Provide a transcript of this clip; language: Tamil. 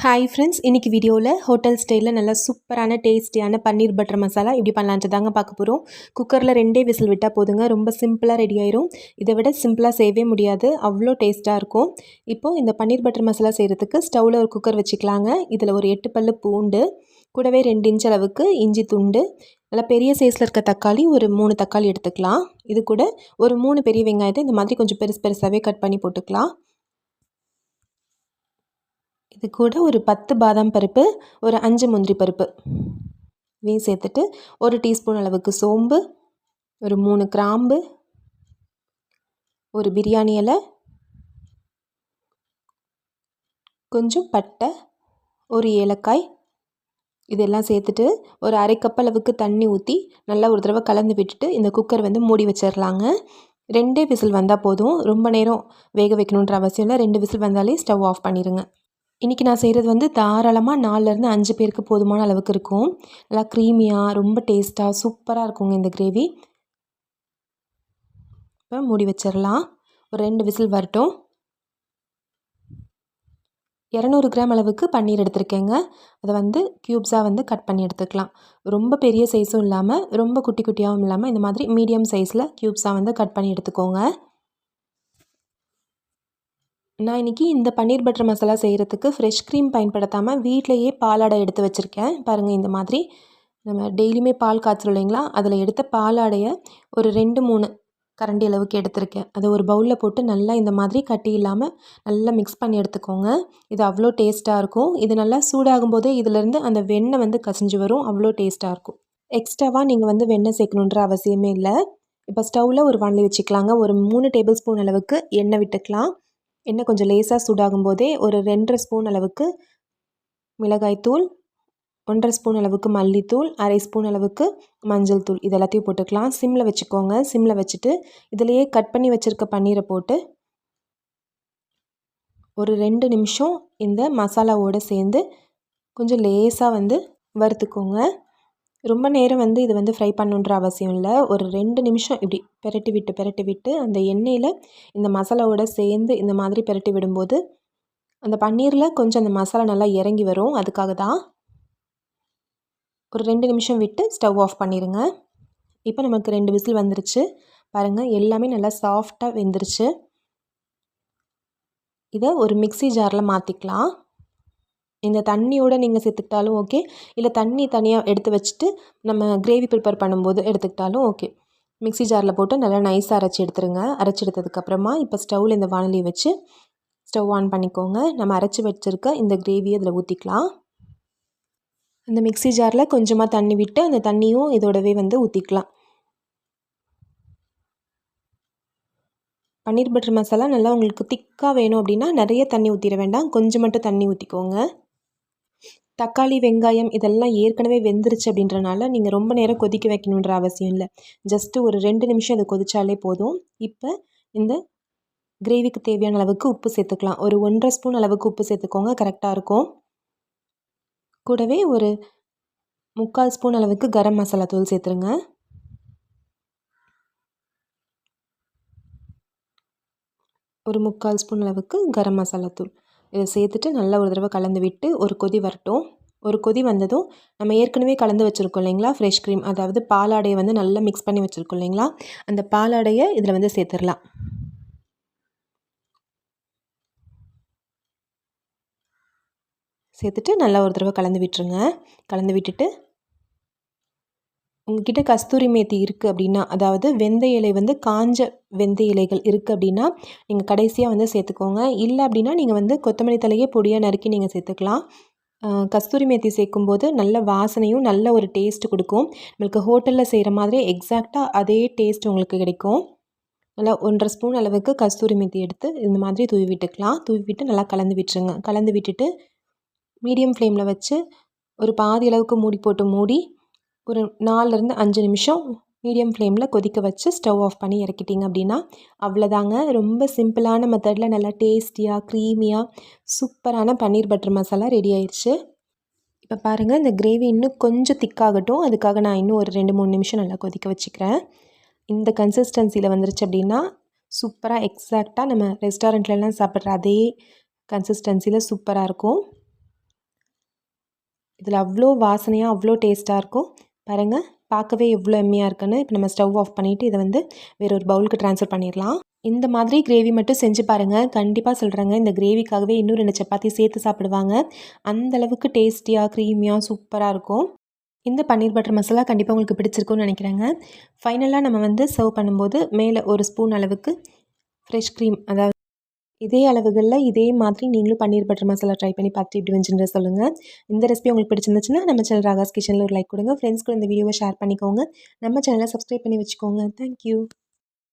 ஹாய் ஃப்ரெண்ட்ஸ், இன்றைக்கி வீடியோவில் ஹோட்டல் ஸ்டைலில் நல்லா சூப்பரான டேஸ்டியான பன்னீர் பட்டர் மசாலா எப்படி பண்ணலான்ட்டு தாங்க பார்க்க போகிறோம். குக்கரில் 2 விசில் விட்டால் போதுங்க, ரொம்ப சிம்பிளாக ரெடி ஆயிரும். இதை விட சிம்பிளாக செய்யவே முடியாது, அவ்வளோ டேஸ்ட்டாக இருக்கும். இப்போது இந்த பன்னீர் பட்டர் மசாலா செய்கிறதுக்கு ஸ்டவ்வில் ஒரு குக்கர் வச்சுக்கலாங்க. இதில் ஒரு 8 பல்லு பூண்டு, கூடவே 2 இன்ச் அளவுக்கு இஞ்சி துண்டு, நல்லா பெரிய சைஸில் இருக்க தக்காளி ஒரு 3 தக்காளி எடுத்துக்கலாம். இது கூட ஒரு 3 பெரிய வெங்காயத்தை இந்த மாதிரி கொஞ்சம் பெருசு பெருசாகவே கட் பண்ணி போட்டுக்கலாம். இது கூட ஒரு 10 பாதாம் பருப்பு, ஒரு 5 முந்திரி பருப்பு இதையும் சேர்த்துட்டு, ஒரு டீஸ்பூன் அளவுக்கு சோம்பு, ஒரு 3 கிராம்பு, ஒரு பிரியாணி இலை, கொஞ்சம் பட்டை, ஒரு ஏலக்காய் இதெல்லாம் சேர்த்துட்டு ஒரு 1/2 கப் அளவுக்கு தண்ணி ஊற்றி நல்லா ஒரு தடவை கலந்து விட்டுட்டு இந்த குக்கர் மூடி வச்சிடலாங்க. 2 விசில் வந்தால் போதும், ரொம்ப நேரம் வேக வைக்கணுன்ற அவசியம் இல்லை. 2 விசில் வந்தாலே ஸ்டவ் ஆஃப் பண்ணிடுங்க. இன்றைக்கி நான் செய்கிறது தாராளமாக 4லேருந்து 5 பேருக்கு போதுமான அளவுக்கு இருக்கும். நல்லா க்ரீமியாக ரொம்ப டேஸ்ட்டாக சூப்பராக இருக்குங்க இந்த கிரேவி. இப்போ மூடி வச்சிடலாம், ஒரு 2 விசில் வரட்டும். 200 கிராம் அளவுக்கு பன்னீர் எடுத்திருக்கேங்க. அதை க்யூப்ஸாக கட் பண்ணி எடுத்துக்கலாம். ரொம்ப பெரிய சைஸும் இல்லாமல் ரொம்ப குட்டி குட்டியாகவும் இல்லாமல் இந்த மாதிரி மீடியம் சைஸில் க்யூப்ஸாக கட் பண்ணி எடுத்துக்கோங்க. நான் இன்றைக்கி இந்த பன்னீர் பட்டர் மசாலா செய்கிறதுக்கு ஃப்ரெஷ் க்ரீம் பயன்படுத்தாமல் வீட்டிலையே பாலாடை எடுத்து வச்சுருக்கேன். பாருங்கள், இந்த மாதிரி நம்ம டெய்லியுமே பால் காய்ச்சல் இல்லைங்களா, அதில் எடுத்த பாலாடையை ஒரு 2-3 கரண்டி அளவுக்கு எடுத்திருக்கேன். அதை ஒரு பவுலில் போட்டு நல்லா இந்த மாதிரி கட்டி இல்லாமல் நல்லா மிக்ஸ் பண்ணி எடுத்துக்கோங்க. இது அவ்வளோ டேஸ்ட்டாக இருக்கும். இது நல்லா சூடாகும் போதே இதிலேருந்து அந்த வெண்ணெய் கசிஞ்சு வரும், அவ்வளோ டேஸ்ட்டாக இருக்கும். எக்ஸ்ட்ராவாக நீங்கள் வெண்ணெய் சேர்க்கணுன்ற அவசியமே இல்லை. இப்போ ஸ்டவ்வில் ஒரு வாணலி வச்சுக்கலாங்க. ஒரு 3 டேபிள் ஸ்பூன் அளவுக்கு எண்ணெய் விட்டுக்கலாம். எண்ணெய் கொஞ்சம் லேசாக சூடாகும் போதே ஒரு 2.5 ஸ்பூன் அளவுக்கு மிளகாய்த்தூள், 1.5 ஸ்பூன் அளவுக்கு மல்லித்தூள், 1/2 ஸ்பூன் அளவுக்கு மஞ்சள் தூள் இது எல்லாத்தையும் போட்டுக்கலாம். சிம்மில் வச்சுக்கோங்க. சிம்மில் வச்சுட்டு இதிலையே கட் பண்ணி வச்சுருக்க பன்னீரை போட்டு ஒரு 2 நிமிஷம் இந்த மசாலாவோடு சேர்ந்து கொஞ்சம் லேசாக வறுத்துக்கோங்க. ரொம்ப நேரம் இது ஃப்ரை பண்ணுன்ற அவசியம் இல்லை. ஒரு 2 நிமிஷம் இப்படி பெரட்டி விட்டு அந்த எண்ணெயில் இந்த மசாலாவோட சேர்ந்து இந்த மாதிரி பெரட்டி விடும்போது அந்த பன்னீரில் கொஞ்சம் அந்த மசாலா நல்லா இறங்கி வரும். அதுக்காக தான் ஒரு 2 நிமிஷம் விட்டு ஸ்டவ் ஆஃப் பண்ணிடுங்க. இப்போ நமக்கு 2 விசில் வந்துருச்சு. பாருங்கள், எல்லாமே நல்லா சாஃப்டாக வெந்துருச்சு. இதை ஒரு மிக்ஸி ஜாரில் மாற்றிக்கலாம். இந்த தண்ணியோடு நீங்கள் சேர்த்துக்கிட்டாலும் ஓகே, இல்லை தண்ணி தனியாக எடுத்து வச்சுட்டு நம்ம கிரேவி ப்ரிப்பேர் பண்ணும்போது எடுத்துக்கிட்டாலும் ஓகே. மிக்ஸி ஜாரில் போட்டு நல்லா நைஸாக அரைச்சி எடுத்துருங்க. அரைச்சி எடுத்ததுக்கப்புறமா இப்போ ஸ்டவ்வில் இந்த வாணலி வச்சு ஸ்டவ் ஆன் பண்ணிக்கோங்க. நம்ம அரைச்சி வச்சுருக்க இந்த கிரேவியை அதில் ஊற்றிக்கலாம். அந்த மிக்ஸி ஜாரில் கொஞ்சமாக தண்ணி விட்டு அந்த தண்ணியும் இதோடவே ஊற்றிக்கலாம். பன்னீர் பட்டர் மசாலா நல்லா உங்களுக்கு திக்காக வேணும் அப்படின்னா நிறைய தண்ணி ஊற்றிட வேண்டாம், கொஞ்சம் மட்டும் தண்ணி ஊற்றிக்கோங்க. தக்காளி, வெங்காயம் இதெல்லாம் ஏற்கனவே வெந்துருச்சு அப்படின்றனால நீங்கள் ரொம்ப நேரம் கொதிக்க வைக்கணுன்ற அவசியம் இல்லை. ஜஸ்ட்டு ஒரு 2 நிமிஷம் அதை கொதிச்சாலே போதும். இப்போ இந்த கிரேவிக்கு தேவையான அளவுக்கு உப்பு சேர்த்துக்கலாம். ஒரு 1.5 ஸ்பூன் அளவுக்கு உப்பு சேர்த்துக்கோங்க, கரெக்டாக இருக்கும். கூடவே ஒரு 3/4 ஸ்பூன் அளவுக்கு கரம் மசாலா தூள் சேர்த்துருங்க. ஒரு 3/4 ஸ்பூன் அளவுக்கு கரம் மசாலா தூள் இதை சேர்த்துட்டு நல்லா ஒரு தடவை கலந்து விட்டு ஒரு கொதி வரட்டும். ஒரு கொதி வந்ததும் நம்ம ஏற்கனவே கலந்து வச்சுருக்கோம் இல்லைங்களா ஃப்ரெஷ் க்ரீம், அதாவது பாலாடையை நல்லா மிக்ஸ் பண்ணி வச்சுருக்கோம் இல்லைங்களா, அந்த பாலாடையை இதில் சேர்த்துடலாம். சேர்த்துட்டு நல்லா ஒரு தடவை கலந்து விட்டுருங்க. கலந்து விட்டுட்டு உங்கள்கிட்ட கஸ்தூரி மேத்தி இருக்குது அப்படின்னா, அதாவது வெந்தய இலை காஞ்ச வெந்தய இலைகள் இருக்குது அப்படின்னா நீங்கள் கடைசியாக சேர்த்துக்கோங்க. இல்லை அப்படின்னா நீங்கள் கொத்தமல்லி தலையே பொடியாக நறுக்கி நீங்கள் சேர்த்துக்கலாம். கஸ்தூரி மேத்தி சேர்க்கும்போது நல்ல வாசனையும் நல்ல ஒரு டேஸ்ட்டு கொடுக்கும். நம்மளுக்கு ஹோட்டலில் செய்கிற மாதிரி எக்ஸாக்டாக அதே டேஸ்ட் உங்களுக்கு கிடைக்கும். நல்லா 1.5 ஸ்பூன் அளவுக்கு கஸ்தூரி மேத்தி எடுத்து இந்த மாதிரி தூவி விட்டுக்கலாம். தூவி விட்டு நல்லா கலந்து விட்டுருங்க. கலந்து விட்டுட்டு மீடியம் ஃப்ளேமில் வச்சு ஒரு பாதி அளவுக்கு மூடி போட்டு மூடி ஒரு 4லேருந்து 5 நிமிஷம் மீடியம் ஃப்ளேமில் கொதிக்க வச்சு ஸ்டவ் ஆஃப் பண்ணி இறக்கிட்டிங்க அப்படின்னா அவ்வளோதாங்க. ரொம்ப சிம்பிளான மெத்தடில் நல்லா டேஸ்டியாக க்ரீமியாக சூப்பரான பன்னீர் பட்டர் மசாலா ரெடி ஆயிடுச்சு. இப்போ பாருங்கள், இந்த கிரேவி இன்னும் கொஞ்சம் திக்காகட்டும். அதுக்காக நான் இன்னும் ஒரு 2-3 நிமிஷம் நல்லா கொதிக்க வச்சுக்கிறேன். இந்த கன்சிஸ்டன்சியில் வந்துருச்சு அப்படின்னா சூப்பராக எக்ஸாக்டாக நம்ம ரெஸ்டாரண்ட்லலாம் சாப்பிட்ற அதே கன்சிஸ்டன்சியில் சூப்பராக இருக்கும். இதில் அவ்வளோ வாசனையாக அவ்வளோ டேஸ்ட்டாக இருக்கும். பாருங்கள், பார்க்கவே எவ்வளோ எம்மியாக இருக்குன்னு. இப்போ நம்ம ஸ்டவ் ஆஃப் பண்ணிவிட்டு இதை வந்து வேற ஒரு பவுலுக்கு ட்ரான்ஸ்ஃபர் பண்ணிடலாம். இந்த மாதிரி கிரேவி மட்டும் செஞ்சு பாருங்கள். கண்டிப்பாக சொல்கிறேங்க, இந்த கிரேவிக்காகவே இன்னும் 2 சப்பாத்தி சேர்த்து சாப்பிடுவாங்க. அந்தளவுக்கு டேஸ்டியாக க்ரீமியாக சூப்பராக இருக்கும். இந்த பன்னீர் பட்டர் மசாலா கண்டிப்பாக உங்களுக்கு பிடிச்சிருக்கும்னு நினைக்கிறேங்க. ஃபைனலாக நம்ம வந்து சர்வ் பண்ணும்போது மேலே ஒரு ஸ்பூன் அளவுக்கு ஃப்ரெஷ் க்ரீம், அதாவது இதே அளவுகளில் இதே மாதிரி நீங்களும் பன்னீர் பட்டர் மசாலா ட்ரை பண்ணி பார்த்துட்டு எப்படி வந்துச்சுன்னு சொல்லுங்கள். இந்த ரெசிபி உங்களுக்கு பிடிச்சிருந்துச்சுன்னா நம்ம சேனல் ராகாஸ் கிச்சனில் ஒரு லைக் கொடுங்க. ஃப்ரெண்ட்ஸ் கூட இந்த வீடியோவை ஷேர் பண்ணிக்கோங்க. நம்ம சேனலை சப்ஸ்கிரைப் பண்ணி வச்சுக்கோங்க. தேங்க்யூ.